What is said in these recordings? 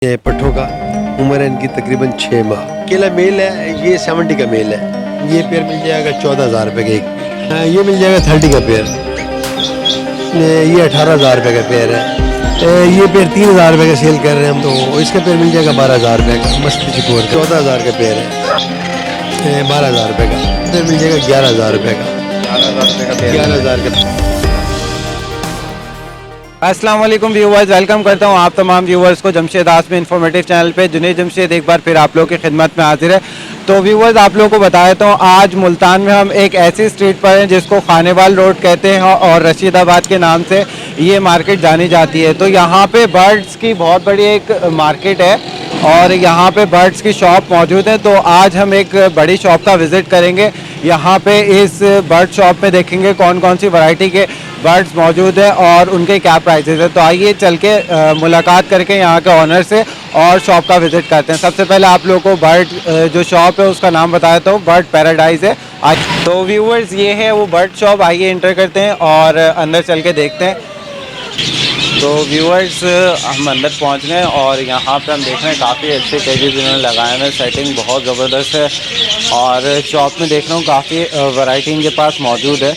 ये पट्ठों का उम्र है इनकी तकरीबन 6 माह। केला मेल है, ये 70 का मेल है। ये पेयर मिल जाएगा 14,000 रुपये का एक। हाँ, ये मिल जाएगा 30 का पेयर। ये 18,000 रुपये का पेयर है। ये पेयर 3,000 रुपये का सेल कर रहे हैं हम, तो इसका पेयर मिल जाएगा 12,000 रुपये का। मस्त चिकोर 14,000 का पेयर है। 12,000 रुपये का पेयर मिल जाएगा 11,000 रुपये का। 11,000 का। अस्सलाम वालेकुम व्यूवर्स, वेलकम करता हूं आप तमाम व्यूवर्स को जमशेद आसमी इन्फॉर्मेटिव चैनल पे। जुनेद जमशेद एक बार फिर आप लोगों की खिदमत में हाजिर है। तो व्यूवर्स, आप लोगों को बताया तो आज मुल्तान में हम एक ऐसी स्ट्रीट पर हैं जिसको खानेवाल रोड कहते हैं और रशीदाबाद के नाम से ये मार्केट जानी जाती है। तो यहाँ पे बर्ड्स की बहुत बड़ी एक मार्केट है और यहाँ पे बर्ड्स की शॉप मौजूद है। तो आज हम एक बड़ी शॉप का विज़िट करेंगे। यहाँ पे इस बर्ड शॉप में देखेंगे कौन कौन सी वैरायटी के बर्ड्स मौजूद है और उनके क्या प्राइसेस है। तो आइए चल के मुलाकात करके यहाँ के ऑनर से और शॉप का विज़िट करते हैं। सबसे पहले आप लोगों को बर्ड जो शॉप है उसका नाम बताया तो बर्ड पैराडाइज है। तो व्यूवर्स, ये है वो बर्ड शॉप। आइए एंटर करते हैं और अंदर चल के देखते हैं। तो व्यूअर्स, हम अंदर पहुंच गए और यहाँ पे हम देख रहे हैं काफ़ी अच्छे केजेस इन्होंने लगाए हुए हैं। सेटिंग बहुत ज़बरदस्त है और शॉप में देख रहा हूँ काफ़ी वैरायटी इनके पास मौजूद है।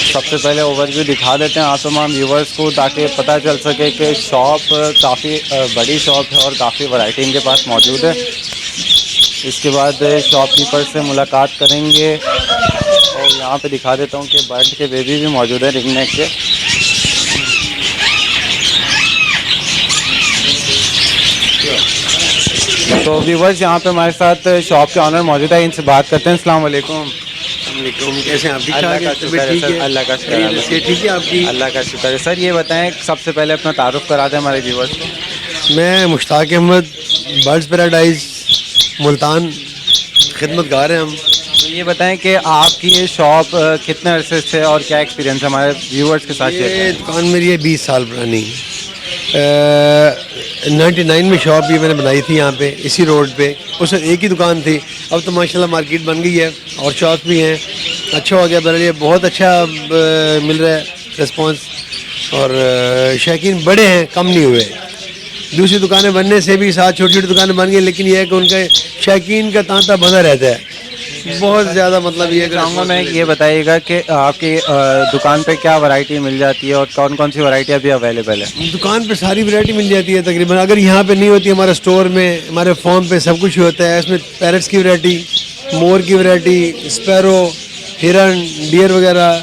सबसे पहले ओवरव्यू दिखा देते हैं आप तमाम व्यूवर्स को ताकि पता चल सके कि शॉप काफ़ी बड़ी शॉप है और काफ़ी वैरायटी इनके पास मौजूद है। इसके बाद शॉपकीपर से मुलाकात करेंगे और यहाँ पे दिखा देता हूँ कि बर्ड के बेबी भी मौजूद है रिंग नेक के। तो व्यूवर्स, यहाँ पे हमारे साथ शॉप के ऑनर मौजूद है, इनसे बात करते हैं। अस्सलाम वालेकुम। कैसे हैं आप? अल्लाह का शुक्र है सर, अल्लाह का शुक्र है। ठीक है आपकी? अल्लाह का शुक्र है सर। ये बताएं, सबसे पहले अपना तारुफ करा दें हमारे व्यूवर्स को। मैं मुश्ताक अहमद, बर्ड्स पैराडाइज मुल्तान खिदमतगार हैं हम। तो ये बताएं कि आपकी ये शॉप कितने अरसे से और क्या एक्सपीरियंस है हमारे व्यूवर्स के साथ? ये दुकान मेरी है 20 साल पुरानी। 99 में शॉप ये मैंने बनाई थी यहाँ पे, इसी रोड पे। उस एक ही दुकान थी, अब तो माशाल्लाह मार्केट बन गई है और शॉप भी हैं। अच्छा हो गया मेरे लिए, बहुत अच्छा मिल रहा है रिस्पांस और शौकीन बड़े हैं, कम नहीं हुए। दूसरी दुकानें बनने से भी साथ छोटी छोटी दुकानें बन गई, लेकिन यह है कि उनका शौकीन का तांता बंधा रहता है बहुत ज़्यादा। मतलब ये चाहूँगा मैं, ये बताइएगा कि आपकी दुकान पे क्या वैरायटी मिल जाती है और कौन कौन सी वैरायटी अभी अवेलेबल है? दुकान पे सारी वैरायटी मिल जाती है तकरीबन। अगर यहाँ पे नहीं होती, हमारे स्टोर में, हमारे फॉर्म पे सब कुछ होता है। इसमें पैरट्स की वैरायटी, मोर की वैरायटी, स्पैरो, हिरन, डियर वगैरह,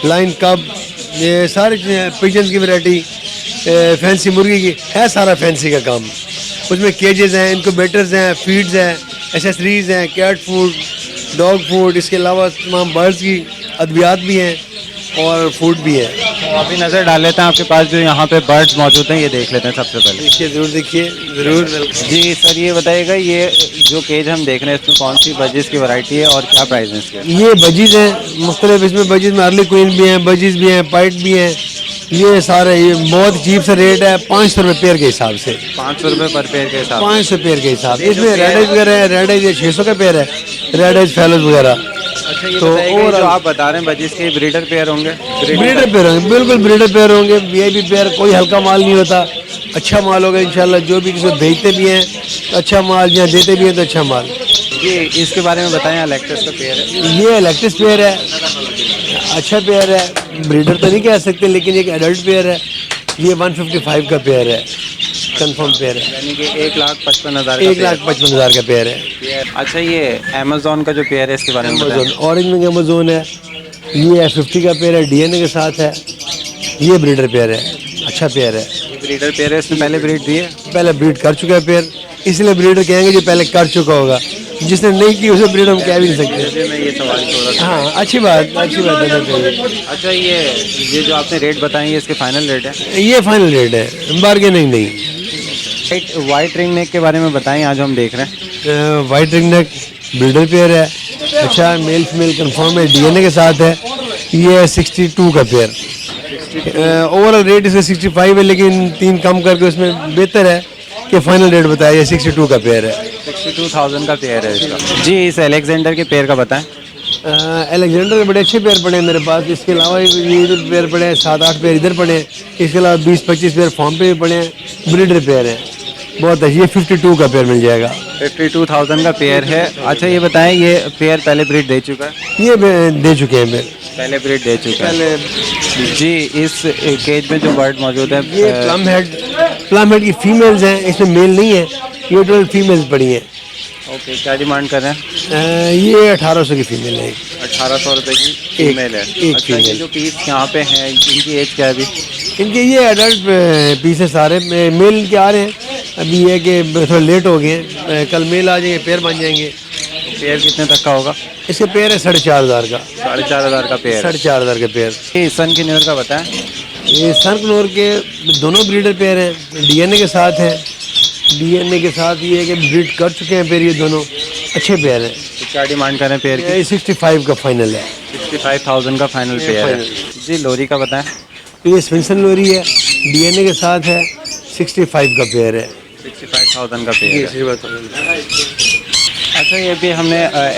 लाइन कब, ये सारी पिजन की वैरायटी, फैंसी मुर्गी की है, सारा फैंसी का काम। उसमें केजेस हैं, इनक्यूबेटर्स हैं, फीड्स हैं, एसेसरीज़ हैं, कैट फूड, डॉग फूड, इसके अलावा तमाम बर्ड्स की अद्वियात भी हैं और फूड भी है। तो अभी नज़र डाल लेते हैं आपके पास जो यहाँ पे बर्ड्स मौजूद हैं, ये देख लेते हैं सबसे पहले। देखिए, ज़रूर देखिए, ज़रूर। जी सर, ये बताइएगा ये जो केज हम देख रहे हैं इसमें कौन सी बजीज़ की वैरायटी है और क्या प्राइस है इसके? ये बजीज़ हैं मुख्तलिफ। इसमें बजीज़ में अर्ली क्वीन भी हैं, बजीज़ भी हैं, पाइट भी हैं। ये सारे, ये बहुत चीप सा रेट है, 500 रुपये पेयर के हिसाब से। 500 रुपये पर पेयर के हिसाब? 500 पेयर के हिसाब। इसमें रेड आइज वगैरह है, रेड आइज 600 का पेयर है, रेड आइज फैलोज वगैरह। अच्छा, ये तो और जो आप बता रहे हैं बजीज़ के ब्रीडर पेयर होंगे? ब्रीडर पेयर होंगे, बिल्कुल ब्रीडर पेयर होंगे। वीआईपी पेयर, कोई हल्का माल नहीं होता, अच्छा माल होगा इंशाल्लाह। जो भी किसी भेजते भी हैं तो अच्छा माल, यहाँ देते भी हैं तो अच्छा माल। जी, इसके बारे में बताएं। इलेक्ट्रिस का पेयर है? ये इलेक्ट्रिस पेयर है, अच्छा पेयर है। ब्रीडर तो नहीं कह सकते, लेकिन एक एडल्ट पेयर है। ये 155 का पेयर है, कंफर्म पेयर है। यानी कि 1,55,000 1,55,000 का पेयर है। अच्छा, ये अमेजोन का जो पेयर है इसके बारे में बताएं। ऑरेंज में अमेजोन है। ये 50 का पेयर है, डीएनए के साथ है। ये ब्रीडर पेयर है, अच्छा पेयर है। ये ब्रीडर पेयर है, इसने पहले ब्रीड दी है? पहले ब्रीड कर चुका है पेयर, इसलिए ब्रीडर कहेंगे जो पहले कर चुका होगा। जिसने नहीं की उसे ब्रीड हम कह भी नहीं सकते। मैं ये सवाल छोड़ा था। हाँ, अच्छी बात देना चाहिए। अच्छा, ये जो आपने रेट बताएं, ये इसके फाइनल रेट है? ये फाइनल रेट है, बार्गेनिंग नहीं। वाइट रिंग नेक के बारे में बताएं आज हम देख रहे हैं। White ring neck breeder pair है, अच्छा मेल फीमेल कंफर्म है, डीएनए के साथ है। ये 62 का पेयर। ओवरऑल रेट इसका 65 है, लेकिन 3 कम करके उसमें बेहतर है कि फाइनल रेट बताया। ये 62 का पेयर है। 62,000 का पेयर है इसका। जी, इस अलेक्जेंडर के पेयर का बताएं। अलेक्जेंडर के बड़े अच्छे पेयर पड़े हैं मेरे पास। इसके अलावा ये इधर पेयर पड़े हैं, 7-8 पेयर इधर पड़े हैं। इसके अलावा 20-25 पेयर फॉर्म पे भी पड़े हैं, ब्रीडर पेयर है बहुत अच्छी। ये 52 का पेयर मिल जाएगा। 52,000 का पेयर है। अच्छा ये बताएं, ये पेयर पहले ब्रीड दे चुका है? ये दे चुके हैं पेयर, पहले ब्रीड दे चुका है। पहले। जी, इस केज में जो बर्ड मौजूद है ये प्लम हेड की फीमेल्स हैं, इसमें मेल नहीं है, ये टोटल फीमेल्स पड़ी हैं। ओके, क्या डिमांड कर रहे हैं? ये 1800 की फीमेल है। 1800 रुपये की फीमेल है। एक अच्छा, ये फीमेल। जो पीस यहाँ पे हैं इनकी एज क्या है अभी? इनके ये एडल्ट पीस है सारे, मेल इनके आ रहे हैं। अभी ये है कि थोड़ा लेट हो गए हैं, कल मेल आ जाएंगे, पेयर बन जाएंगे। पेयर कितने तक का होगा? इसके पेयर है 4,500 का। 4,500 का पेयर। 4,500 का पेयर। ये सन की न्यूर का बताएं। ये सनकनोर के दोनों ब्रीडर पेयर हैं, डीएनए के साथ हैं। डीएनए के साथ ये है कि ब्रीड कर चुके हैं पेयर, ये दोनों अच्छे पेयर हैं। तो क्या डिमांड कर रहे हैं पेयर की? ये 65 का फाइनल है। 65,000 का फाइनल पेयर है। जी, लोरी का बताएं। ये स्विंसन लोरी है, डीएनए के साथ है, 65 का पेयर है। 65,000 का पेयर है। अच्छा, ये भी हमने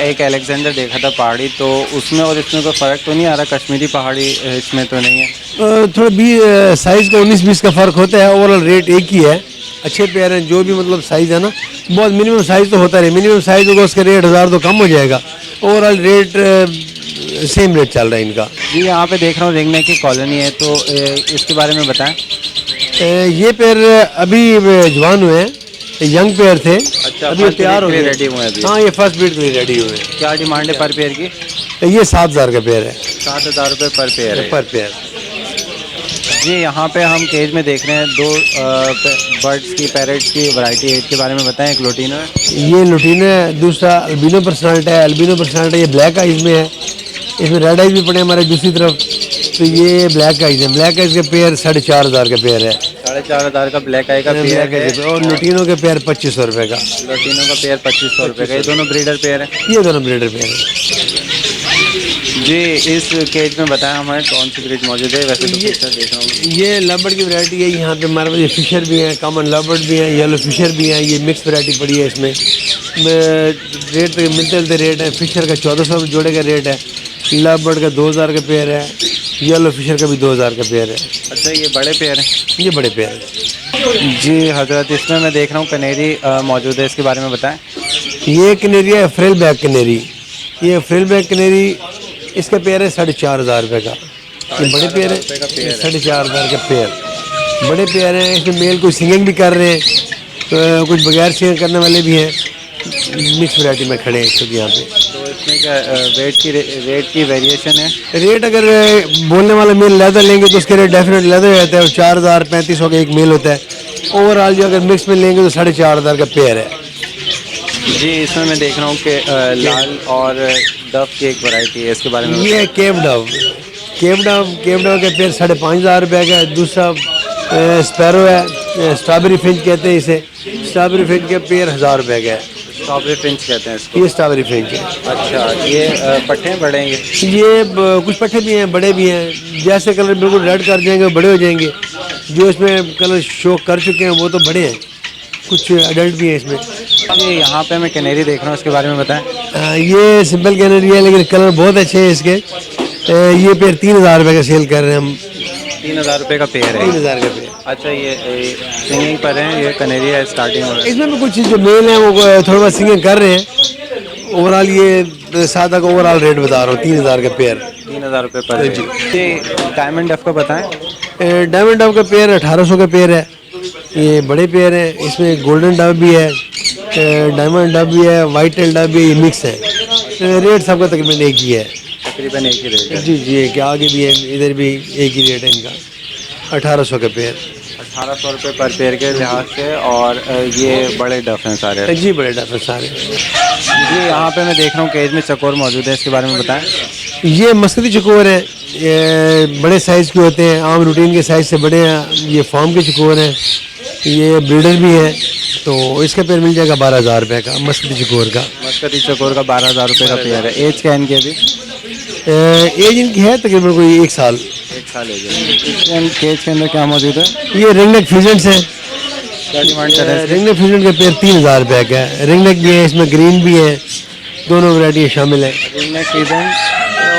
एक अलेक्जेंडर देखा था पहाड़ी, तो उसमें और इसमें कोई फ़र्क तो नहीं आ रहा? कश्मीरी पहाड़ी इसमें तो नहीं है? थोड़ा भी साइज़ का 19-20 का फ़र्क होता है, ओवरऑल रेट एक ही है। अच्छे पेयर हैं, जो भी मतलब साइज़ है ना, बहुत मिनिमम साइज़ तो होता है, मिनिमम साइज़ होगा उसका रेट 1000 तो कम हो जाएगा। ओवरऑल रेट सेम रेट चल रहा है इनका। जी, यहाँ पे देख रहा हूँ रेंगने की कॉलोनी है, तो इसके बारे में बताएं। ये पेयर अभी जवान हुए हैं, यंग पेयर थे। अच्छा, अभी first तैयार breed हो के लिए गए। ready हुए हैं अभी? हाँ, ये फर्स्ट ब्रीड के लिए रेडी हुए हैं। क्या डिमांड है पर पेयर की? ये 7,000 का पेयर है। 7,000 रुपये पर पेयर है। पर पेयर। जी, यहाँ पे हम केज में देख रहे हैं दो बर्ड्स की, पैरेट्स की वैरायटी है, इसके बारे में बताएं। एक लोटिनो है, ये लुटीन है, दूसरा अल्बिनो पर्सनालिटी है। अल्बिनो पर्सनालिटी ये ब्लैक आइज में है, इसमें रेड आइज भी पड़े हैं हमारे दूसरी तरफ। तो ये ब्लैक आइज है, ब्लैक आइज का पेयर 4,500 का पेयर है। 4,500 का ब्लैक आई का पेयर ब्लैक आइज है। और लुटीनो के पेयर 2,500 रुपये का। लोटिनो का पेयर 2,500 रुपये का। ये दोनों ब्रीडर पेयर है। ये दोनों ब्रीडर पेयर है। जी, इस केज में बताएं हमारे कौन सी ब्रीड मौजूद है? वैसे तो पिक्चर देख रहा हूँ। ये लवबर्ड की वैरायटी है। यहाँ पे हमारे पास ये फिशर भी हैं, कॉमन लवबर्ड भी हैं, येलो फिशर भी हैं। ये मिक्स वैरायटी पड़ी है इसमें। रेट तो मिलते जुलते रेट है। फिशर का 1,400 जोड़े का रेट है, लवबर्ड का 2,000 का पेयर है, येलो फिशर का भी 2,000 का पेयर है। अच्छा, ये बड़े पेयर हैं? ये बड़े पेयर हैं। जी हजरत, इसमें मैं देख रहा हूँ कनेरी मौजूद है, इसके बारे में बताएं। ये कनेरी है फ्रिल बैक कनेरी। ये फ्रिल बैक कनेरी, इसका पेयर है 4,500 रुपये का। ये बड़े पेयर है, 4,500 का पेयर। बड़े पेयर हैं। इसमें मेल कुछ सिंगिंग भी कर रहे हैं, तो कुछ बगैर सिंगिंग करने वाले भी हैं। मिक्स वैरायटी में खड़े हैं इस वक्त यहाँ पे। तो इसमें क्या रेट की वेरिएशन है? रेट अगर बोलने वाला मेल लेदर लेंगे तो उसके रेट डेफिनेट लेदर रहता है, और 4,000-3,500 का एक मेल होता है। ओवरऑल जो अगर मिक्स में लेंगे तो 4,500 का पेयर है। जी, इसमें मैं देख रहा हूँ कि लाल और डव की एक वैरायटी है, इसके बारे में ये है केव डव। केव डव के पेयर 5,500 रुपये का है। दूसरा स्पैरो है, स्ट्रॉबेरी फिंच कहते हैं इसे। स्ट्रॉबेरी फिंच के पेयर 1,000 रुपये का है। स्ट्रॉबेरी फिंच कहते हैं इसको? ये स्ट्रॉबेरी फिंच है। अच्छा, ये पट्टे बड़े हैं ये कुछ पट्टे भी हैं, बड़े भी हैं। जैसे कलर बिल्कुल रेड कर जाएंगे बड़े हो जाएंगे। जो इसमें कलर शो कर चुके हैं वो तो बड़े हैं, कुछ एडल्ट भी हैं इसमें। ये यहाँ पे मैं कैनेरी देख रहा हूँ, इसके बारे में बताएं। ये सिंपल कैनेरी है, लेकिन कलर बहुत अच्छे हैं इसके। ये पेयर 3,000 रुपये का सेल कर रहे हैं हम। 3,000 रुपये का पेयर है? 3,000 का पेयर। अच्छा, ये सिंगिंग पर है, ये कनेरी है स्टार्टिंग में? इसमें भी कुछ जो मेल हैं वो थोड़ा बहुत सिंगिंग कर रहे हैं। ओवरऑल ये सादा का ओवरऑल रेट बता रहा हूँ, 3,000 का पेयर। 3,000 रुपये पर जी। ये डायमंड डफ का बताएं। डायमंड डव का पेयर 1,800 का पेयर है। ये बड़े पेयर हैं। इसमें गोल्डन डव भी है, डायमंड डव भी है, वाइट टेल डव भी है। ये मिक्स है। रेट सबका तकरीबन एक ही है। तकरीबन एक ही रेट है? जी जी, कि आगे भी है, इधर भी एक ही रेट है इनका। 1,800 का पेयर। 1,800 रुपये पर पेयर के लिहाज से। और ये बड़े डफ हैं सारे? जी, बड़े डफ है सारे। जी, यहाँ पे मैं देख रहा हूँ केज में चकोर मौजूद है, इसके बारे में बताएं। ये मस्कती चकोर है, ये बड़े साइज़ के होते हैं, आम रूटीन के साइज़ से बड़े हैं। ये फार्म के चकोर हैं, ये ब्रीडर भी है। तो इसका पेयर मिल जाएगा 12,000 रुपये का, मस्कती चकोर का। मस्कती चकोर का 12,000 रुपये का पेयर है। एज क्या है इनकी अभी? एज इनकी है तकरीबन कोई 1 साल। 1 साल एज है। इसके केज के अंदर क्या मौजूद है? ये रिंगनेक फिजेंट्स हैं। क्या डिमांड कर रहे हैं? रिंगनेक फिजेंट का पेयर 3,000 रुपये का है। रिंगनेक भी है, इसमें ग्रीन भी है, दोनों वैरायटी शामिल है। लॉन्ग नेक फीजेंट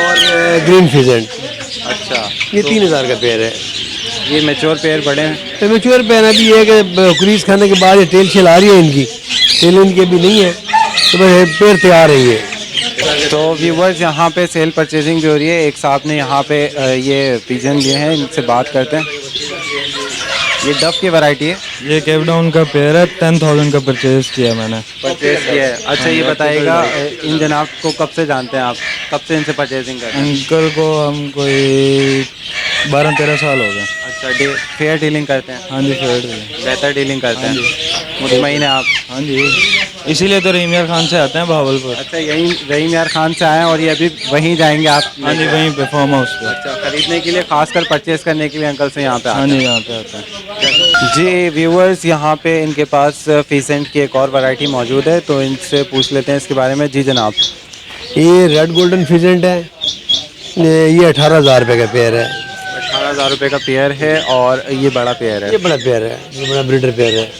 और ग्रीन फिजेंट, अच्छा, ये 3000 का पेयर है। ये मैच्योर पेयर बड़े हैं। तो मैच्योर पेयर अभी ये है कि क्रीज खाने के बाद ये टेल शेल आ रही है इनकी, टेल इनकी अभी नहीं है, तो बस पेयर तैयार है ये। तो व्यूवर्स यहाँ पे सेल परचेजिंग भी हो रही है। एक साहब ने यहाँ पे ये पिजन लिए हैं, इनसे बात करते हैं। ये डफ की वैरायटी है, ये केप डाउन का पेयर है, 10,000 का परचेज किया मैंने। परचेज किया है। अच्छा, ये बताइएगा इन जनाब को कब से जानते हैं आप, कब से इनसे परचेजिंग कर रहे हैं? अंकल को हम कोई 12-13 साल हो गए। अच्छा, फेयर डीलिंग करते हैं? हाँ जी, फेयर। बेहतर डीलिंग करते हैं, मुतमईन है आप? हाँ जी, इसीलिए तो रहीम यार खान से आते हैं भावलपुर। अच्छा, यहीं रहीम यार खान से आए हैं और ये अभी वहीं जाएंगे आप? हाँ जी, वहीं पे फार्म हाउस पे। अच्छा, खरीदने के लिए, खासकर परचेज करने के लिए अंकल से यहाँ पे आते हाँ हैं? जी, यहाँ पे आते हैं। जी व्यूवर्स, यहाँ पे इनके पास फीसेंट की एक और वैरायटी मौजूद है, तो इनसे पूछ लेते हैं इसके बारे में। जी जनाब। ये रेड गोल्डन फिजेंट है, ये 18,000 रुपये का पेयर है। 18,000 रुपये का पेयर है और ये बड़ा पेयर है? ये बड़ा पेयर है, ये बड़ा ब्रीडर पेयर है।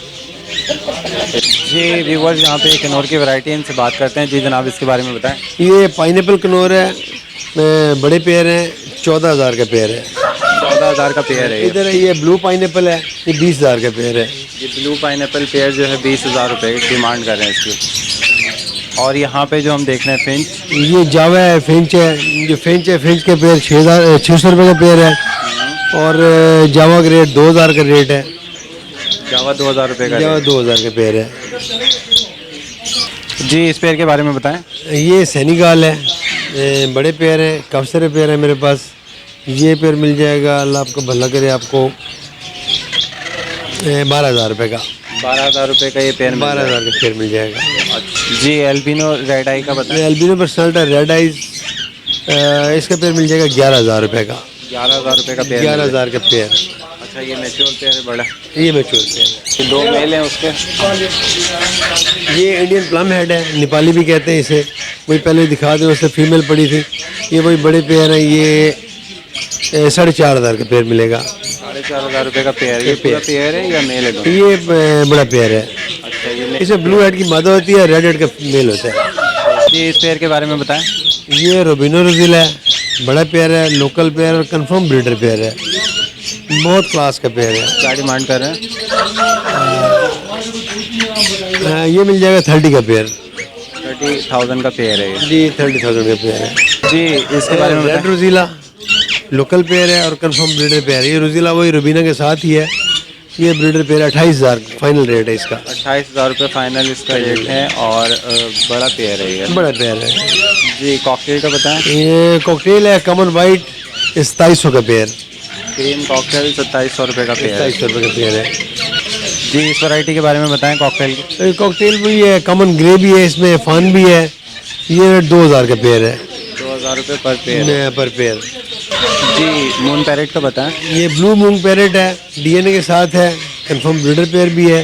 जी व्यूवर्स, यहाँ पे किन्नौर की वैरायटी है, इनसे बात करते हैं। जी जनाब, इसके बारे में बताएं। ये पाइनएप्पल किन्नौर है, बड़े पेयर हैं, 14,000 का पेयर है। 14,000 का पेयर है। इधर ये ब्लू पाइनएप्पल है, ये 20,000 का पेयर है। ये ब्लू पाइनएप्पल पेयर जो है 20,000 रुपये डिमांड कर रहे हैं इसकी। और यहाँ पे जो हम देख रहे हैं फिंच, ये जावा है, फिंच है। जो फिंच है, फिंच के पेयर 600 रुपये का पेयर है, और जावा का रेट 2,000 का रेट है। जावा 2,000 रुपये का जावा रेट। 2,000 का पेयर है। जी, इस पेयर के बारे में बताएं। ये सेनेगाल है, बड़े पेयर हैं, काफ़ी सारे पेयर हैं मेरे पास। ये पेयर मिल जाएगा, अल्लाह आपको भला करे, आपको 12,000 रुपये का। 12,000 रुपये का ये पेयर 12,000 का पेयर मिल जाएगा। जी, एल्बिनो रेड आई का बताएं। एल्बिनो पर्सनल रेड आइज, इसका पेयर मिल जाएगा 11,000 रुपये का। 11,000 रुपये का पेयर। 11,000 का पेयर। अच्छा, ये मैच्योर पेयर है बड़ा? ये मैच्योर पेयर है। ये दो मेल हैं उसके? ये इंडियन प्लम हेड है, नेपाली भी कहते हैं इसे। वही पहले दिखा दें, उससे फीमेल पड़ी थी। ये वही बड़े पेयर हैं, ये 4,500 का पेयर मिलेगा। 4,500 रुपये का पेयर। ये पूरा पेयर है या मेल है दोनों? ये बड़ा पेयर है। अच्छा, ये इसमें ब्लू हेड की मादा होती है, रेड हेड का मेल होता है। जी, इस पेयर के बारे में बताएं। ये रोबिनो रोजिल है, बड़ा पेयर है, लोकल पेयर और कंफर्म ब्रीडर पेयर है, बहुत क्लास का पेयर है। क्या डिमांड कर रहे हैं? ये मिल जाएगा 30 का पेयर। 30,000 का पेयर है ये। जी, 30,000 का पेयर है। जी, इसके बारे में रेड बताएं। रोजीला लोकल पेयर है और कंफर्म ब्रीडर पेयर है। ये रोजीला वही रुबीना के साथ ही है। ये ब्रीडर पेयर 28,000 फाइनल रेट है इसका। 28,000 रुपये फाइनल इसका रेट है और बड़ा पेयर है ये। बड़ा पेयर है। जी, कॉकटेल का बताएं। ये कॉकटेल है, कॉमन वाइट, 2700 का पेयर। क्रीम कॉकटेल 2700 रुपये का पेयर है। 2700 रुपये का पेयर है। जी, इस वैरायटी के बारे में बताएं कॉकटेल की। कॉकटेल भी है, कॉमन ग्रे भी है, इसमें फान भी है। ये 2,000 का पेयर है। 2,000 रुपये पर पेयर। पर पेयर। जी, मून पैरेट का बताएं। ये ब्लू मूंग पैरेट है, डीएनए के साथ है, कंफर्म ब्रीडर पेयर भी है।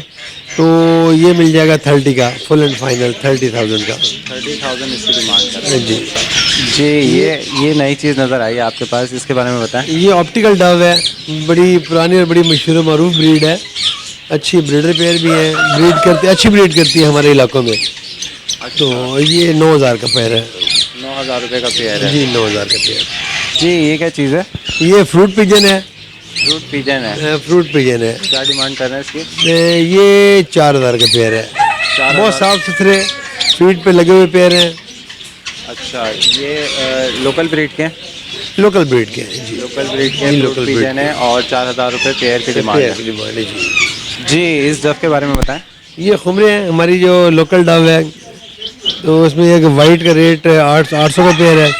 तो ये मिल जाएगा 30 का, फुल एंड फाइनल 30,000 का। 30,000 इसकी डिमांड कर रहे हैं। जी जी, ये नई चीज़ नज़र आई है आपके पास, इसके बारे में बताएं। ये ऑप्टिकल डव है, बड़ी पुरानी और बड़ी मशहूर मारूफ ब्रीड है। अच्छी ब्रीडर पेयर भी है, ब्रीड करती, अच्छी ब्रीड करती है हमारे इलाकों में। तो ये 9,000 का पेयर है। 9,000 रुपये का पेयर है। जी, 9,000 का पेयर। जी, ये क्या चीज़ है? ये फ्रूट पिजन है। फ्रूट पिजन है। फ्रूट पिजन है। क्या डिमांड कर रहे हैं इसकी? ये 4,000 का पेयर है। 4,000। बहुत साफ सुथरे फीट पे लगे हुए पेयर हैं। अच्छा, ये लोकल ब्रीड के हैं? लोकल ब्रीड के हैं जी। लोकल ब्रीड के जी, फ्रूट लोकल पिजन है और 4,000 रुपये पेयर की डिमांड पेयर है। की डिमांड है जी। जी, इस डफ के बारे में बताएं। ये खुमरे हैं, हमारी जो लोकल डव है, तो उसमें एक वाइट का रेट 800 का पेयर है।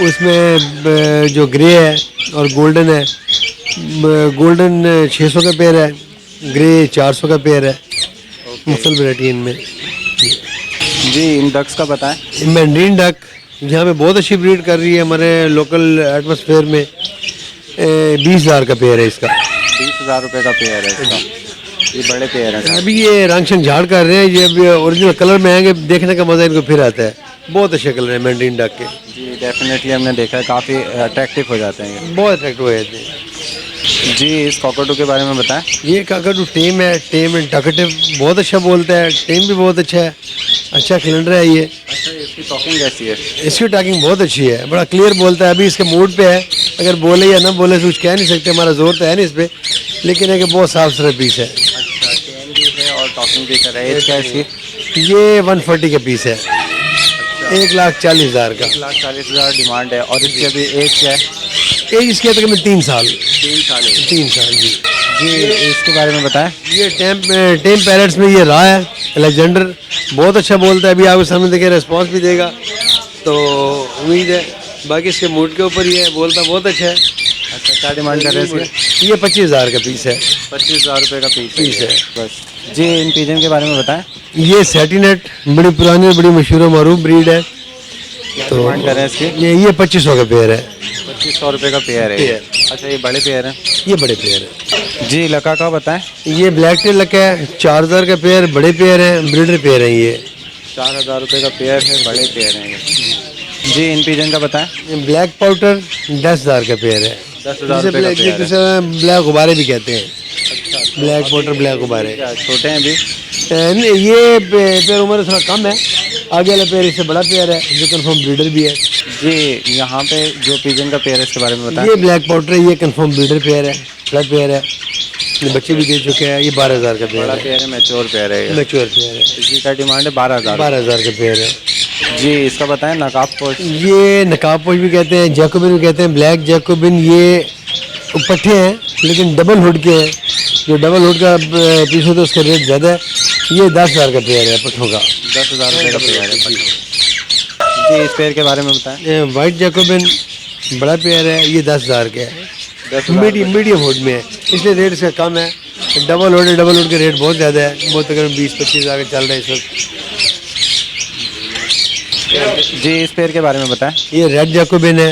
उसमें जो ग्रे है और गोल्डन है, गोल्डन 600 का पेयर है, ग्रे 400 का पेयर है। मुख्तलिफ वैरायटी इनमें। जी, इन डक्स का बताएं। मैंड्रीन डक जहाँ पे बहुत अच्छी ब्रीड कर रही है हमारे लोकल एटमॉस्फेयर में। 20,000 का पेयर है इसका। 20,000 रुपये का पेयर है इसका। ये बड़े पेयर हैं। अभी ये रंग शंग झाड़ कर रहे हैं, ये अभी ओरिजिनल कलर में आएंगे, देखने का मज़ा इनको फिर आता है। बहुत अच्छे कलर है मैंड्रीन डक के। जी, डेफिनेटली हमने देखा है, काफ़ी अट्रैक्टिव हो जाते हैं ये। बहुत अट्रैक्टिव हो जाते हैं। जी, इस कॉकटू के बारे में बताएं। ये काकाटू टेम है, टेम एंड टॉकेटिव, बहुत अच्छा बोलता है, टेम भी बहुत अच्छा है, अच्छा कैलेंडर है ये। अच्छा, ये इसकी टॉकिंग कैसी है? इसकी टॉकिंग बहुत अच्छी है, बड़ा क्लियर बोलता है। अभी इसके मूड पे है, अगर बोले या ना बोले तो कुछ कह नहीं सकते, हमारा जोर तो है नहीं इस पर, लेकिन है कि बहुत साफ सुथरा पीस है। अच्छा, चेन भी है और टॉकिंग भी कर रहा है। एज क्या है इसकी? ये 140 का पीस है, 1,40,000 का। 1,40,000 डिमांड है। और इसकी अभी एज क्या है? एज इसकी है तकरीबन 3 साल। 3 साल है। 3 साल जी। जी, इसके बारे में बताएं। ये टेम पैरेट्स में ये रहा है अलेक्जेंडर, बहुत अच्छा बोलता है। अभी आपके सामने देखे रिस्पॉन्स भी देगा, तो उम्मीद है। बाकी इसके मूड के ऊपर ही है, बोलता बहुत अच्छा है। अच्छा, क्या डिमांड कर रहे हैं इसकी? ये 25,000 का पीस है। 25,000 रुपये का पीस है। बस। जी, इन पिजन के बारे में बताएं। ये सेटिनेट बड़ी पुरानी और बड़ी मशहूर और मरूफ ब्रीड है। तो डिमांड कर रहे हैं इसकी? ये 2500 का पेयर है। 2500 रुपये का पेयर है। पेयर। अच्छा, ये बड़े पेयर हैं? ये बड़े पेयर है। जी, लका का बताएं। ये ब्लैक टेल लका है, 4000 का पेयर, बड़े पेयर हैं, ब्रीडर पेयर हैं ये। 4,000 रुपये का पेयर है, बड़े पेयर हैं ये। जी, इन पिजन का बताएं। ये ब्लैक पाउडर 10,000 का पेयर है। 10,000 रुपये का पेयर है। जिसे ब्लैक गुब्बारे भी कहते हैं। अच्छा, ब्लैक पाउडर ब्लैक गुब्बारे। क्या छोटे हैं अभी? नहीं, ये पेयर उम्र थोड़ा कम है, आगे वाला पेयर इससे बड़ा पेयर है जो कंफर्म ब्रीडर भी है। जी, यहाँ पे जो पिजन का पेयर है इसके बारे में बताएं। ये ब्लैक पाउडर है, ये कंफर्म ब्रीडर पेयर है, बड़ा पेयर है, ये बच्चे भी दे चुके हैं। ये 12,000 का पेयर बड़ा है, पेयर है, मैच्योर पेयर है ये। मैच्योर पेयर है। इसकी क्या डिमांड है? 12,000। 12,000 का पेयर है। जी, इसका बताएं। नकाब पोस्ट। ये नकाबपोश भी कहते हैं, जैकोबिन भी कहते हैं, ब्लैक जैकोबिन। ये पट्टे हैं लेकिन डबल हुड के हैं। जो डबल हुड का पीस होता है उसका रेट ज़्यादा है। ये 10,000 का पेयर है पट्ठों का। 10,000 रुपये का पेयर है। जी, इस पेयर के बारे में बताएं। ये वाइट जैकोबिन बड़ा पेयर है, ये 10,000 का है। 10,000 मीडियम हुड में है, इसलिए रेट इसका कम है। डबल हुड के रेट बहुत ज़्यादा है, बहुत तकरीबन 20-25 हज़ार का चल रहा है इस वक्त। जी, इस पेयर के बारे में बताएं। ये रेड जैकोबिन है,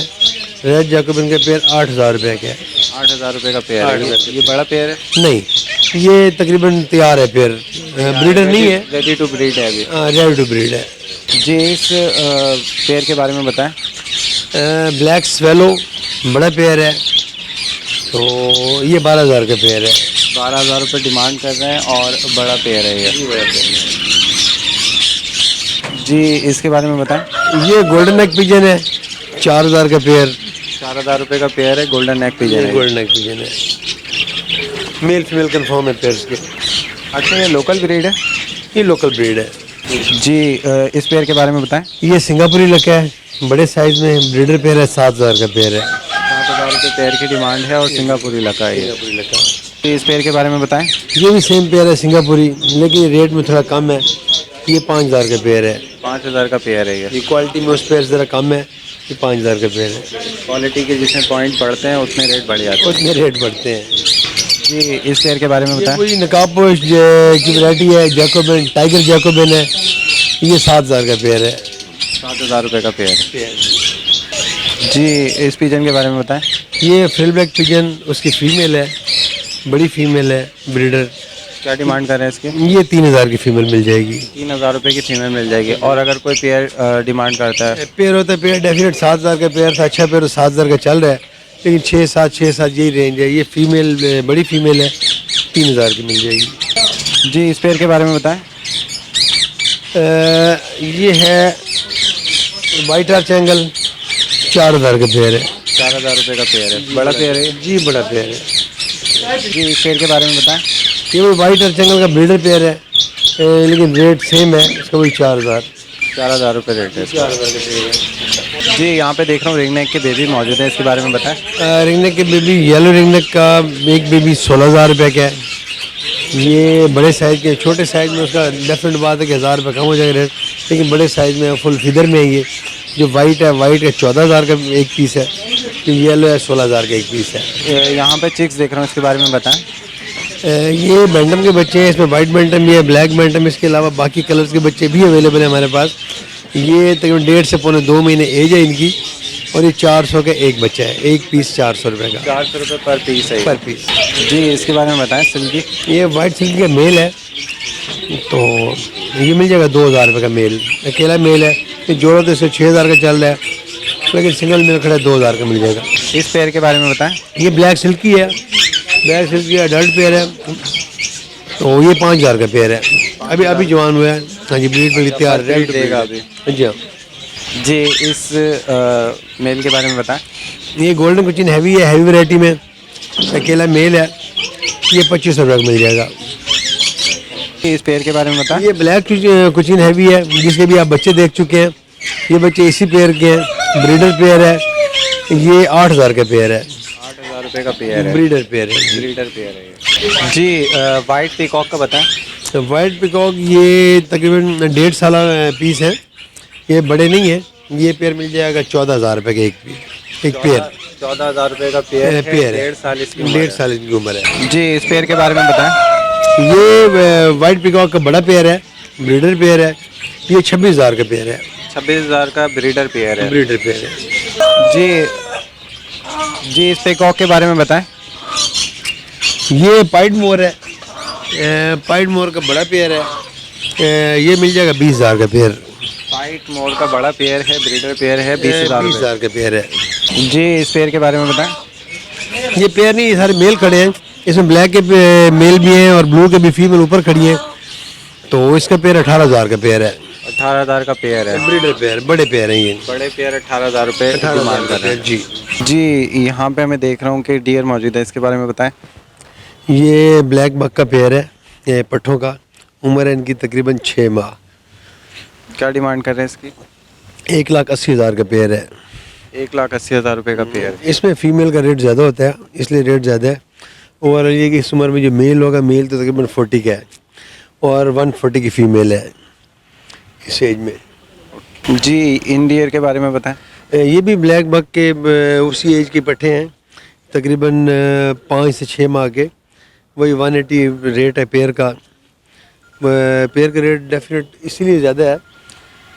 रेड जैकोबिन का पेयर 8,000 रुपये का है। 8,000 रुपये का पेयर है। ये बड़ा पेयर है? नहीं, ये तकरीबन तैयार है पेयर, ब्रीडर नहीं है, रेडी टू ब्रीड है अभी। रेडी टू ब्रीड है। जी, इस पेयर के बारे में बताएं। ब्लैक स्वेलो बड़ा पेयर है, तो ये 12,000 का पेयर है। 12,000 रुपये डिमांड कर रहे हैं और बड़ा पेयर है ये। जी, इसके बारे में बताएं। ये गोल्डन नेक पिजन है, 4,000 का पेयर। 4,000 रुपये का पेयर है, गोल्डन नेक पिजन है। गोल्डन नेक पिजन है, मेल फीमेल कंफर्म है पेयर्स के। अच्छा, ये लोकल ब्रीड है? ये लोकल ब्रीड है। जी, इस पेयर के बारे में बताएं। ये सिंगापुरी लका है, बड़े साइज में, ब्रीडर पेयर है, 7,000 का पेयर है। 7,000 रुपये पेयर की डिमांड है और सिंगापुरी लका है ये। जी, इस पेयर के बारे में बताएं। ये भी सेम पेयर है सिंगापुरी, लेकिन रेट में थोड़ा कम है। ये 5,000 का पेयर है। 5,000 का पेयर है ये। ये क्वालिटी में उस पेयर ज़रा कम है, ये 5,000 का पेयर है। क्वालिटी के जितने पॉइंट बढ़ते हैं उतने रेट बढ़ जाते हैं। उतने रेट बढ़ते हैं। जी, इस पेयर के बारे में ये बताएं। कोई नकाबपोश की वैरायटी है, जैकोबिन, टाइगर जैकोबिन है, ये 7,000 का पेयर है। 7,000 रुपये का पेयर। जी, इस पिजन के बारे में बताएं। ये फ्रिल ब्लैक पिजन, उसकी फीमेल है, बड़ी फीमेल है, ब्रीडर। क्या डिमांड कर रहे हैं इसकी? ये 3,000 की फीमेल मिल जाएगी। 3,000 रुपये की फीमेल मिल जाएगी। और अगर कोई पेयर डिमांड करता है? पेयर होता है, पेयर डेफिनेट 7,000 का पेयर था, अच्छा पेयर तो 7,000 का चल रहा है, लेकिन 6,7 यही रेंज है। ये फीमेल बड़ी फीमेल है, 3,000 की मिल जाएगी। जी, इस पेयर के बारे में बताएं। ये है वाइट आर्च एंगल, 4,000 का पेयर है। 4,000 रुपये का पेयर है, बड़ा पेयर है। जी, बड़ा पेयर है। जी, इस पेयर के बारे में बताएं। ये वो वाइट आर्च एंगल का ब्रीडर पेयर है, लेकिन रेट सेम है, इसका वही 4,000। 4,000 रुपये रेट है इसका। जी, यहाँ पे देख रहा हूँ रिंग नेक के बेबी मौजूद है, इसके बारे में बताएं। रिंग नेक के बेबी, येलो रिंग नेक का एक बेबी 16,000 रुपये का है। ये बड़े साइज़ के, छोटे साइज़ में उसका डेफिनेट बात है कि 1,000 रुपये कम हो जाएगा रेट, लेकिन बड़े साइज़ में फुल फिदर में है। ये जो वाइट है, वाइट का 14,000 का एक पीस है, जो येलो है 16,000 का एक पीस है। यहाँ पे चिक्स देख रहा हूँ, इसके बारे में बताएं। ये बैंटम के बच्चे हैं, इसमें वाइट बैंटम भी है, ब्लैक बैंटम, इसके अलावा बाकी कलर्स के बच्चे भी अवेलेबल हैं हमारे पास। ये तकरीबन 1.5 से पौने 2 महीने एज है इनकी, और ये 400 का एक बच्चा है, एक पीस 400 रुपये का। 400 रुपये पर पीस है। पर पीस। जी, इसके बारे में बताएं। सिल्की, ये वाइट सिल्क का मेल है, तो ये मिल जाएगा 2,000 रुपये का मेल, अकेला मेल है। ये जोड़ा तो इससे 6,000 का चल रहा है, लेकिन सिंगल मेल खड़ा 2,000 का मिल जाएगा। इस पेयर के बारे में बताएं। ये ब्लैक सिल्क की है, ब्लैक सिल्क की अडल्ट पेयर है, तो ये 5,000 का पेयर है। अभी जवान हुआ है। हाँ जी, ब्रीड में भी तैयार ब्रीड देगा अभी। जी हाँ। जी, इस मेल के बारे में बताएं। ये गोल्डन कुचिन हैवी है, हैवी वैरायटी में अकेला मेल है, ये 2500 रुपये का मिल जाएगा। इस पेयर के बारे में बताएं। ये ब्लैक कुचिन हैवी है, जिसके भी आप बच्चे देख चुके हैं। ये बच्चे इसी पेयर के हैं, ब्रीडर पेयर है। ये 8000 का पेयर है, 8000 रुपये का पेयर है, ब्रीडर पेयर है। ब्रीडर पेयर है जी। वाइट पीकॉक का बताएं। तो वाइट पिकॉक ये तकरीबन 1.5 साल पीस है, ये बड़े नहीं है। ये पेयर मिल जाएगा 14000 रुपये का एक पेयर। 14,000 रुपये का पेयर है, पेयर है, 1.5 साल इसकी 1.5 साल इनकी उम्र है। जी, इस पेयर के बारे में बताएं। ये वाइट पिकॉक का बड़ा पेयर है, ब्रीडर पेयर है। ये 26,000 का पेयर है, 26,000 का ब्रीडर पेयर है ब्रीडर पेयर है। जी, इस पीकॉक के बारे में बताएं। ये पाइड मोर है, पाइड मोर का बड़ा पेयर है। ये मिल जाएगा 20,000 का पेयर। वाइट मोर का बड़ा पेयर है, ब्रीडर पेयर है, 20,000 का पेयर है। जी, इस पेयर के बारे में बताएं। ये पेयर नहीं, ये सारे मेल खड़े हैं। इसमें ब्लैक के मेल भी हैं और ब्लू के भी फीमेल ऊपर खड़ी हैं। तो इसका पेयर 18,000 का पेयर है, 18,000 का पेयर है, ब्रीडर पेयर, बड़े पेयर हैं ये। बड़े पेयर 18,000 रुपये 18,000 का पेयर जी। जी, यहाँ पे मैं देख रहा हूँ कि डियर मौजूद है, इसके बारे में बताएं। ये ब्लैक बक का पेयर है, ये पट्ठों का। उम्र है इनकी तकरीबन 6 माह। क्या डिमांड कर रहे हैं इसकी? 1,80,000 का पेयर है। 1,80,000 रुपये का पेयर। इसमें फीमेल का रेट ज़्यादा होता है, इसलिए रेट ज़्यादा है। ओवरऑल ये कि इस उम्र में जो मेल होगा, मेल तो तकरीबन 40 का है और 140 की फ़ीमेल है इस एज में। जी, इन डियर के बारे में बताएं। ये भी ब्लैक बक के उसी एज के पट्ठे हैं, तकरीबन 5 से 6 माह के। वही 180 रेट है पेयर का। पेयर का रेट डेफिनेट इसीलिए ज़्यादा है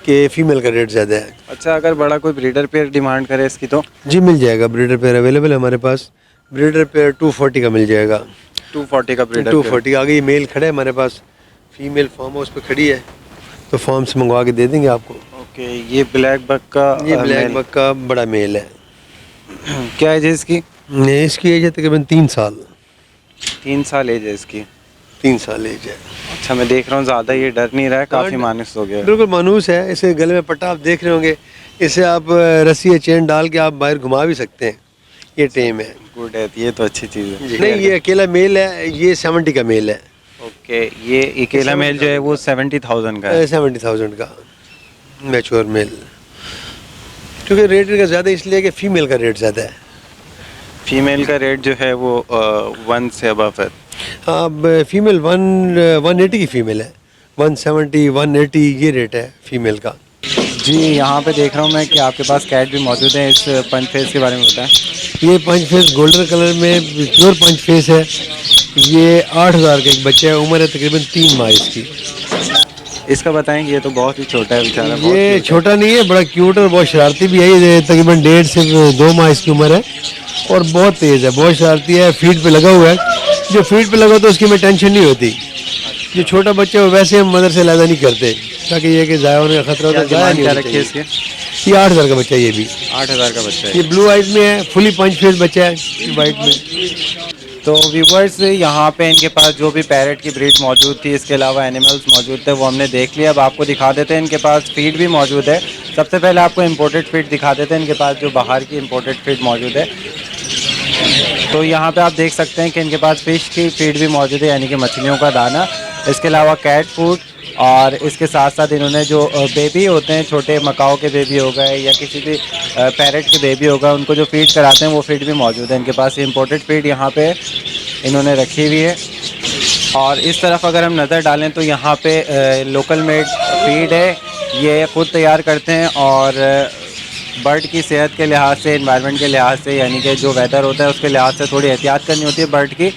कि फ़ीमेल का रेट ज़्यादा है। अच्छा, अगर बड़ा कोई ब्रीडर पेयर डिमांड करे इसकी तो? जी मिल जाएगा, ब्रीडर पेयर अवेलेबल है हमारे पास। ब्रीडर पेयर 240 का मिल जाएगा। 240 का ब्रीडर 240 आगे ये मेल खड़ा है हमारे पास, फीमेल फार्म हाउस पे खड़ी है, तो फार्म से मंगवा के दे देंगे आपको। ओके, ये ब्लैक बक का ये ब्लैक बक का बड़ा मेल है। क्या एज है इसकी? इसकी एज है तकरीबन 3 साल। 3 साल एज है इसकी। 3 साल एज है। अच्छा, मैं देख रहा हूँ ज़्यादा ये डर नहीं रहा है, काफ़ी मानस हो गया है। बिल्कुल मानूस है। इसे गले में पट्टा आप देख रहे होंगे, इसे आप रस्सी या चेन डाल के आप बाहर घुमा भी सकते हैं। ये टेम है। गुड है, ये तो अच्छी चीज़ है। नहीं, ये अकेला मेल है, ये 70 का मेल है। ओके, ये अकेला मेल जो है वो 70,000 का है। 70,000 का मैच्योर मेल। क्योंकि रेट इनका ज़्यादा इसलिए कि फ़ीमेल का रेट ज़्यादा है। फीमेल का रेट जो है वो 1 से अबव है। हाँ, फीमेल 180 की फ़ीमेल है, 170 180 ये रेट है फ़ीमेल का। जी, यहाँ पे देख रहा हूँ मैं कि आपके पास कैट भी मौजूद है। इस पंच फेस के बारे में बताएं। ये पंच फेस गोल्डन कलर में प्योर पंच फेस है। ये 8,000 का एक बच्चा है, उम्र है तकरीबन 3 माह इसकी। इसका बताएंगे, ये तो बहुत ही छोटा है बेचारा। ये छोटा नहीं है, बड़ा क्यूट और बहुत शरारती भी है। ये तकरीबन 1.5 से 2 माह इसकी उम्र है और बहुत तेज़ है, बहुत शरारती है। फीड पे लगा हुआ है। जो फीड पे लगा तो उसकी में टेंशन नहीं होती। जो छोटा बच्चा है वैसे हम मदर से लादा नहीं करते, ताकि ये कि ज़ाया होने का खतरा होता है। ज़ाया नहीं रखिए इसके। ये 8,000 का बच्चा है। ये भी 8,000 का बच्चा है। ये ब्लू आइज में है, फुली पंच फेस बच्चा है वाइट में। तो व्यूवर्स, यहाँ पे इनके पास जो भी पैरेट की ब्रीड मौजूद थी, इसके अलावा एनिमल्स मौजूद थे, वो हमने देख लिया। अब आपको दिखा देते हैं इनके पास फीड भी मौजूद है। सबसे पहले आपको इम्पोर्टेड फीड दिखा देते हैं। इनके पास जो बाहर की इम्पोर्टेड फीड मौजूद है, तो यहाँ पे आप देख सकते हैं कि इनके पास फ़िश की फीड भी मौजूद है, यानी कि मछलियों का दाना। इसके अलावा कैट फूड, और इसके साथ साथ इन्होंने जो बेबी होते हैं, छोटे मकाओ के बेबी हो गए या किसी भी पैरेट के बेबी होगा, उनको जो फीड कराते हैं वो फीड भी मौजूद है इनके पास। इम्पोर्टेड फीड यहाँ पे इन्होंने रखी हुई है। और इस तरफ अगर हम नज़र डालें तो यहाँ पे लोकल मेड फीड है, ये ख़ुद तैयार करते हैं। और बर्ड की सेहत के लिहाज से, एनवायरनमेंट के लिहाज से, यानी कि जो वेदर होता है उसके लिहाज से थोड़ी एहतियात करनी होती है बर्ड की,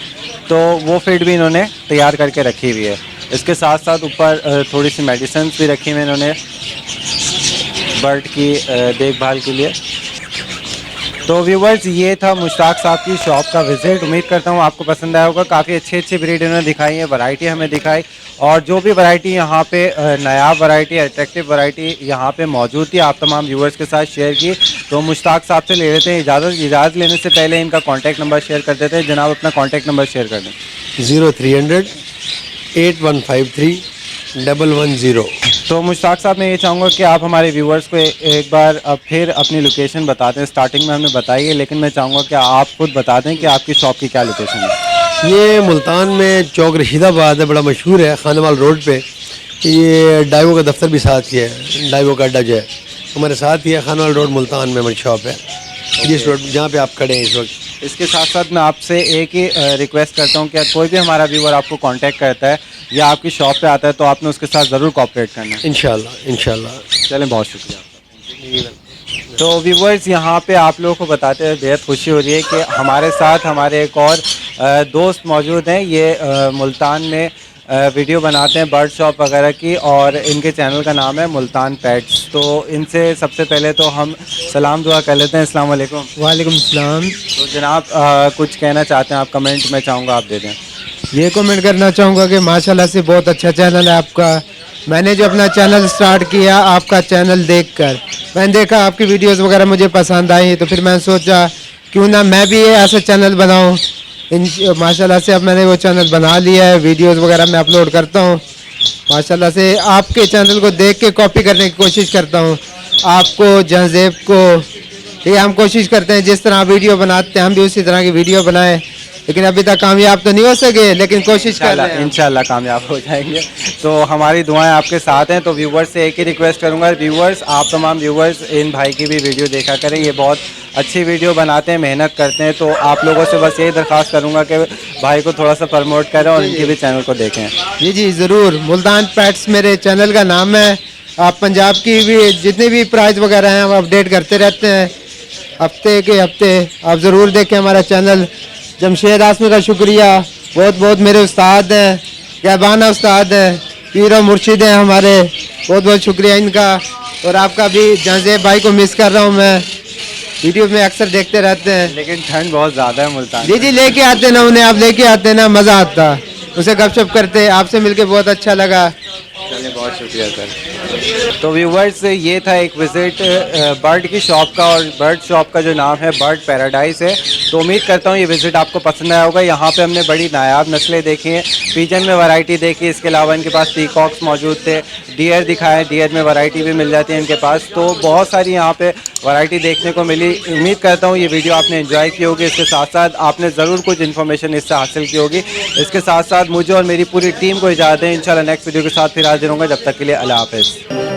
तो वो फीड भी इन्होंने तैयार करके रखी हुई है। इसके साथ साथ ऊपर थोड़ी सी मेडिसिन भी रखी हुई इन्होंने बर्ड की देखभाल के लिए। तो व्यूवर्स, ये था मुश्ताक साहब की शॉप का विज़िट। उम्मीद करता हूँ आपको पसंद आया होगा। काफ़ी अच्छी ब्रीड इन्होंने दिखाई है, वैरायटी हमें दिखाई, और जो भी वैरायटी यहाँ पे नायाब वैरायटी, अट्रैक्टिव वैरायटी यहाँ पे मौजूद थी, आप तमाम व्यूवर्स के साथ शेयर की। तो मुश्ताक साहब से ले लेते हैं इजाज़त लेने से पहले इनका कॉन्टैक्ट नंबर शेयर कर देते हैं। जनाब, अपना कॉन्टैक्ट नंबर शेयर कर दें। 0300 8153 110। तो मुश्ताक साहब मैं ये चाहूँगा कि आप हमारे व्यूवर्स को एक बार अब फिर अपनी लोकेशन बता दें। स्टार्टिंग में हमने बताई है, लेकिन मैं चाहूँगा कि आप खुद बता दें कि आपकी शॉप की क्या लोकेशन है। ये मुल्तान में चौक रशीदाबाद है, बड़ा मशहूर है, खानवाल रोड पे। ये डाइवो का दफ्तर भी साथ ही है, डाइवो का अड्डा जो है हमारे साथ ही है। खानवाल रोड मुल्तान में हमारी शॉप है, जिस रोड जहाँ पे आप खड़े हैं इस वक्त। इसके साथ साथ मैं आपसे एक ही रिक्वेस्ट करता हूँ कि कोई भी हमारा व्यूवर आपको कांटेक्ट करता है या आपकी शॉप पे आता है तो आपने उसके साथ ज़रूर कोऑपरेट करना है। इंशाल्लाह। चलें, बहुत शुक्रिया आपका। तो व्यूवर्स यहाँ पे आप लोगों को बताते हुए बेहद खुशी हो रही है कि हमारे साथ हमारे एक और दोस्त मौजूद हैं। ये मुल्तान में वीडियो बनाते हैं बर्ड शॉप वगैरह की, और इनके चैनल का नाम है मुल्तान पेट्स। तो इनसे सबसे पहले तो हम सलाम दुआ कर लेते हैं। अस्सलाम वालेकुम। वालेकुम सलाम। तो जनाब कुछ कहना चाहते हैं आप, कमेंट में चाहूँगा आप दे दें। ये कमेंट करना चाहूँगा कि माशाल्लाह से बहुत अच्छा चैनल है आपका। मैंने जो अपना चैनल स्टार्ट किया आपका चैनल देखकर, मैंने देखा आपकी वीडियोस वगैरह मुझे पसंद आई, तो फिर मैंने सोचा क्यों ना मैं भी ये ऐसा चैनल बनाऊँ। माशाल्लाह से अब मैंने वो चैनल बना लिया है, वीडियोस वगैरह मैं अपलोड करता हूँ। माशाल्लाह से आपके चैनल को देख के कॉपी करने की कोशिश करता हूँ। आपको, जहज़ेब को, ये हम कोशिश करते हैं जिस तरह वीडियो बनाते हैं हम भी उसी तरह की वीडियो बनाएं, लेकिन अभी तक कामयाब तो नहीं हो सके, लेकिन कोशिश कर रहे हैं। इंशाल्लाह कामयाब हो जाएंगे। तो हमारी दुआएं आपके साथ हैं। तो व्यूवर्स से एक ही रिक्वेस्ट करूंगा, व्यूवर्स आप तमाम व्यूवर्स इन भाई की भी वीडियो देखा करें, ये बहुत अच्छी वीडियो बनाते हैं, मेहनत करते हैं। तो आप लोगों से बस यही दरख्वास्त करूंगा कि भाई को थोड़ा सा प्रमोट करें और इनके भी चैनल को देखें। जी जी ज़रूर। मुल्तान पेट्स मेरे चैनल का नाम है। आप पंजाब की भी जितने भी प्राइस वगैरह हैं हम अपडेट करते रहते हैं हफ्ते के हफ्ते। आप ज़रूर देखें हमारा चैनल। जमशेद आसमी का शुक्रिया, बहुत बहुत मेरे उस्ताद हैं, गैबाना उस्ताद हैं, पीर और मुर्शिद हैं हमारे, बहुत बहुत शुक्रिया इनका। और आपका भी जहज़ेब भाई को मिस कर रहा हूँ मैं, वीडियो में अक्सर देखते रहते हैं। लेकिन ठंड बहुत ज़्यादा है मुल्तान। जी जी लेके आते ना उन्हें, आप लेके आते ना, मज़ा आता, उसे गपशप करते। आपसे मिलके बहुत अच्छा लगा। चलिए, बहुत शुक्रिया सर। तो व्यूवर्स ये था एक विज़िट बर्ड की शॉप का, और बर्ड शॉप का जो नाम है बर्ड पैराडाइज है। तो उम्मीद करता हूँ ये विज़िट आपको पसंद आया होगा। यहाँ पे हमने बड़ी नायाब नस्लें देखी हैं, पीजन में वैरायटी देखी, इसके अलावा इनके पास पीकॉक्स मौजूद थे, डियर दिखाए, डियर में वैरायटी भी मिल जाती है इनके पास। तो बहुत सारी यहाँ पे वैरायटी देखने को मिली। उम्मीद करता हूँ ये वीडियो आपने एंजॉय की होगी। इसके साथ साथ आपने ज़रूर कुछ इन्फॉर्मेशन इससे हासिल की होगी। इसके साथ साथ मुझे और मेरी पूरी टीम को इजाज़त दें। इंशाल्लाह नेक्स्ट वीडियो के साथ फिर हाजिर होंगे। जब तक के लिए अल्लाह हाफ़िज़।